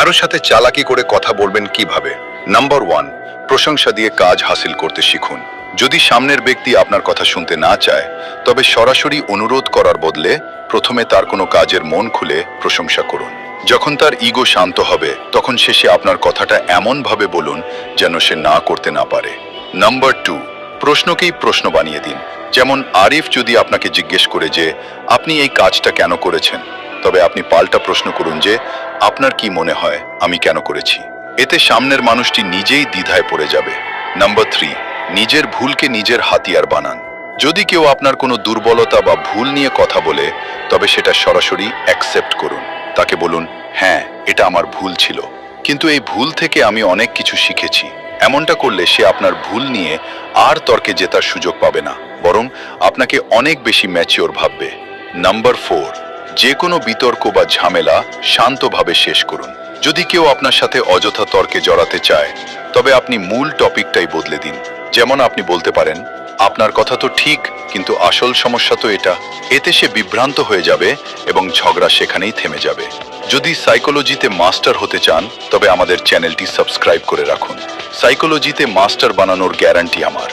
কারো সাথে চালাকি করে কথা বলবেন কিভাবে? নাম্বার 1, প্রশংসা দিয়ে কাজ হাসিল করতে শিখুন। যদি সামনের ব্যক্তি আপনার কথা শুনতে না চায়, তবে সরাসরি অনুরোধ করার বদলে প্রথমে তার কোনো কাজের মন খুলে প্রশংসা করুন। যখন তার ইগো শান্ত হবে, তখন শেষে আপনার কথাটা এমনভাবে বলুন যেন সে না করতে না পারে। নাম্বার 2, প্রশ্নকেই প্রশ্ন বানিয়ে দিন। যেমন আরিফ যদি আপনাকে জিজ্ঞেস করে যে আপনি এই কাজটা কেন করেছেন, তবে আপনি পাল্টা প্রশ্ন করুন যে আপনার কি মনে হয় আমি কেন করেছি। এতে সামনের মানুষটি নিজেই দ্বিধায় পড়ে যাবে। নাম্বার 3, নিজের ভুলকে নিজের হাতিয়ার বানান। যদি কেউ আপনার কোনো দুর্বলতা বা ভুল নিয়ে কথা বলে, তবে সেটা সরাসরি অ্যাকসেপ্ট করুন। তাকে বলুন, হ্যাঁ, এটা আমার ভুল ছিল, কিন্তু এই ভুল থেকে আমি অনেক কিছু শিখেছি। এমনটা করলে সে আপনার ভুল নিয়ে আর তর্কে জেতার সুযোগ পাবে না, বরং আপনাকে অনেক বেশি ম্যাচিওর ভাববে। নাম্বার 4, যে কোনো বিতর্ক বা ঝামেলা শান্তভাবে শেষ করুন। যদি কেউ আপনার সাথে অযথা তর্কে জড়াতে চায়, তবে আপনি মূল টপিকটাই বদলে দিন। যেমন আপনি বলতে পারেন, আপনার কথা তো ঠিক, কিন্তু আসল সমস্যা তো এটা। এতে সে বিভ্রান্ত হয়ে যাবে এবং ঝগড়া সেখানেই থেমে যাবে। যদি সাইকোলজিতে মাস্টার হতে চান, তবে আমাদের চ্যানেলটি সাবস্ক্রাইব করে রাখুন। সাইকোলজিতে মাস্টার বানানোর গ্যারান্টি আমার।